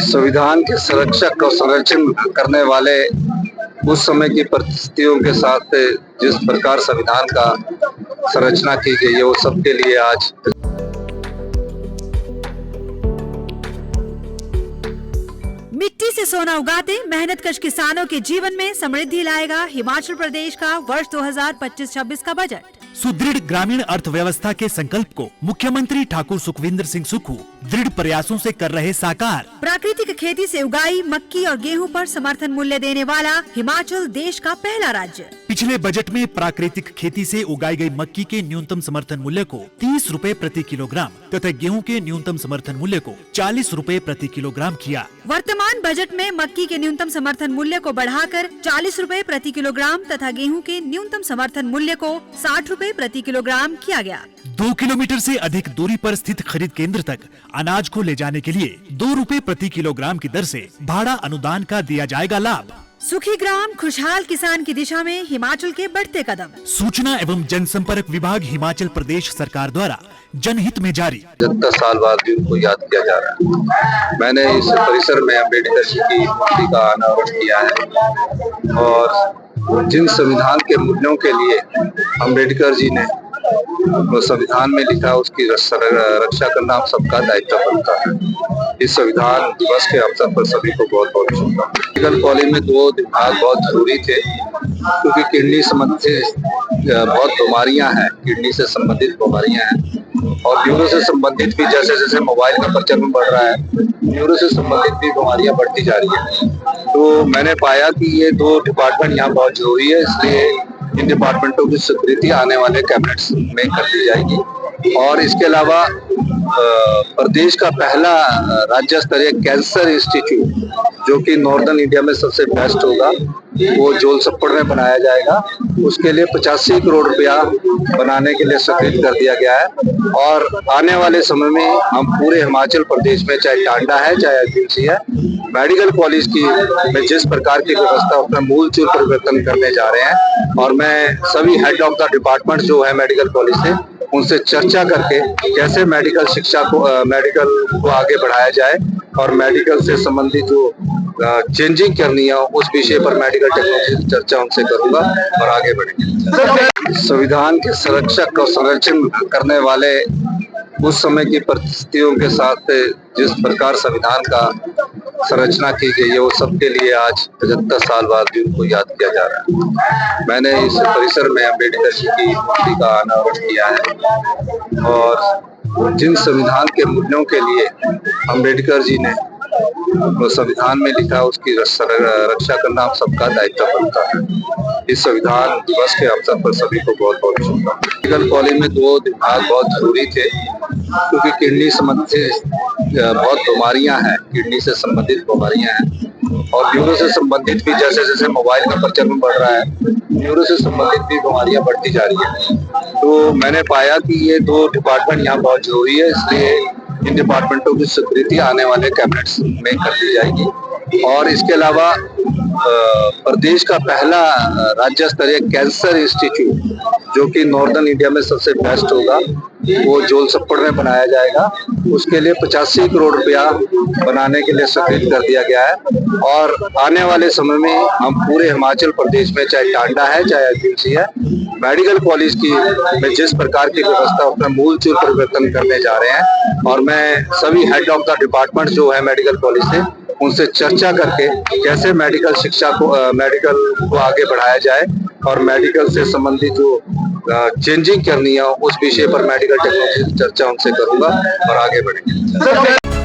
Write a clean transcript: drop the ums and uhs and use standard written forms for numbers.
संविधान के संरक्षक और संरक्षण करने वाले उस समय की परिस्थितियों के साथ जिस प्रकार संविधान का संरचना की गई है वो सबके लिए आज मिट्टी से सोना उगाते मेहनतकश किसानों के जीवन में समृद्धि लाएगा हिमाचल प्रदेश का वर्ष 2025-26 का बजट। सुदृढ़ ग्रामीण अर्थव्यवस्था के संकल्प को मुख्यमंत्री ठाकुर सुखविंदर सिंह सुक्खू दृढ़ प्रयासों से कर रहे साकार। प्राकृतिक खेती से उगाई मक्की और गेहूं पर समर्थन मूल्य देने वाला हिमाचल देश का पहला राज्य। पिछले बजट में प्राकृतिक खेती से उगाई गई मक्की के न्यूनतम समर्थन मूल्य को 30 रुपए प्रति किलोग्राम तथा गेहूं के न्यूनतम समर्थन मूल्य को 40 रुपए प्रति किलोग्राम किया। वर्तमान बजट में मक्की के न्यूनतम समर्थन मूल्य को बढ़ाकर 40 रुपए प्रति किलोग्राम तथा गेहूं के न्यूनतम समर्थन मूल्य को 60 रुपए प्रति किलोग्राम किया गया। 2 किलोमीटर से अधिक दूरी पर स्थित खरीद केंद्र तक अनाज को ले जाने के लिए 2 रुपए प्रति किलोग्राम की दर से भाड़ा अनुदान का दिया जाएगा लाभ। सुखी ग्राम खुशहाल किसान की दिशा में हिमाचल के बढ़ते कदम। सूचना एवं जनसंपर्क विभाग हिमाचल प्रदेश सरकार द्वारा जनहित में जारी। 70 साल बाद भी उनको याद किया जा रहा है। मैंने इस परिसर में अम्बेडकर जी की मूर्ति का अनावरण किया है और जिन संविधान के मूल्यों के लिए अम्बेडकर जी ने वो संविधान में लिखा उसकी रक्षा करना हम सबका दायित्व बनता है। इस संविधान दिवस के अवसर पर सभी को बहुत बहुत शुभकामनाएं। मेडिकल कॉलेज में 2 विभाग बहुत जरूरी थे क्योंकि किडनी संबंधित बहुत बीमारियां हैं, किडनी से संबंधित बीमारियां हैं और न्यूरो से संबंधित भी जैसे जैसे मोबाइल का प्रचलन बढ़ रहा है न्यूरो से संबंधित भी बीमारियां बढ़ती जा रही है। तो मैंने पाया कि ये 2 डिपार्टमेंट यहाँ बहुत जरूरी है, इसलिए इन डिपार्टमेंटों की स्वीकृति आने वाले कैबिनेट में कर दी जाएगी। और इसके अलावा प्रदेश का पहला राज्य स्तरीय कैंसर इंस्टीट्यूट जो कि नॉर्दर्न इंडिया में सबसे बेस्ट होगा वो जोलसप्पड़ में बनाया जाएगा। उसके लिए 85 करोड़ रुपया बनाने के लिए स्वीकृत कर दिया गया है और आने वाले समय में हम पूरे हिमाचल प्रदेश में चाहे टांडा है चाहे एचपीसी है मेडिकल कॉलेज की में जिस प्रकार की व्यवस्था उसमें मूलचूल परिवर्तन करने जा रहे हैं और मैं सभी हेड ऑफ द डिपार्टमेंट जो है मेडिकल कॉलेज से उनसे चर्चा करके कैसे मेडिकल शिक्षा को मेडिकल को आगे बढ़ाया जाए और मेडिकल से संबंधित जो चेंजिंग करनी है उस विषय पर मेडिकल टेक्नोलॉजी चर्चा उनसे करूंगा और आगे बढ़ेंगे। संविधान के संरक्षक और संरक्षण करने वाले उस समय की परिस्थितियों के साथ जिस प्रकार संविधान का संरचना की गई है वो सबके लिए आज 75 साल बाद भी उनको याद किया जा रहा है। मैंने इस परिसर में अम्बेडकर जी की मूर्ति का अनावरण किया है और जिन संविधान के मूल्यों के लिए अम्बेडकर जी ने वो संविधान में लिखा उसकी रक्षा करना हम सबका दायित्व बनता है। इस संविधान दिवस के अवसर पर सभी को बहुत बहुत शुभकामनाएं। मेडिकल कॉलेज में 2 विभाग बहुत जरूरी थे क्योंकि किडनी संबंधित बहुत बीमारियां हैं, किडनी से संबंधित बीमारियां हैं और न्यूरो से संबंधित भी जैसे जैसे मोबाइल का प्रचलन बढ़ रहा है न्यूरो से संबंधित भी बीमारियां बढ़ती जा रही है। तो मैंने पाया कि ये 2 डिपार्टमेंट यहाँ बहुत जरूरी है, इसलिए इन डिपार्टमेंटों की स्वीकृति आने वाले कैबिनेट में कर दी जाएगी। और इसके अलावा प्रदेश का पहला राज्य स्तरीय कैंसर इंस्टीट्यूट जो कि नॉर्दर्न इंडिया में सबसे बेस्ट होगा वो जोलसप्पड़ में बनाया जाएगा। उसके लिए 85 करोड़ रुपया बनाने के लिए स्वीकृत कर दिया गया है और आने वाले समय में हम पूरे हिमाचल प्रदेश में चाहे टांडा है चाहे एचपीसी है मेडिकल कॉलेज की में जिस प्रकार की व्यवस्था उसमें मूलचूल परिवर्तन करने जा रहे हैं और मैं सभी हेड ऑफ द डिपार्टमेंट जो है मेडिकल कॉलेज से उनसे चर्चा करके कैसे मेडिकल शिक्षा को मेडिकल को आगे बढ़ाया जाए और मेडिकल से संबंधित जो चेंजिंग करनी है उस विषय पर मेडिकल टेक्नोलॉजी चर्चा उनसे करूंगा और आगे बढ़ेंगे।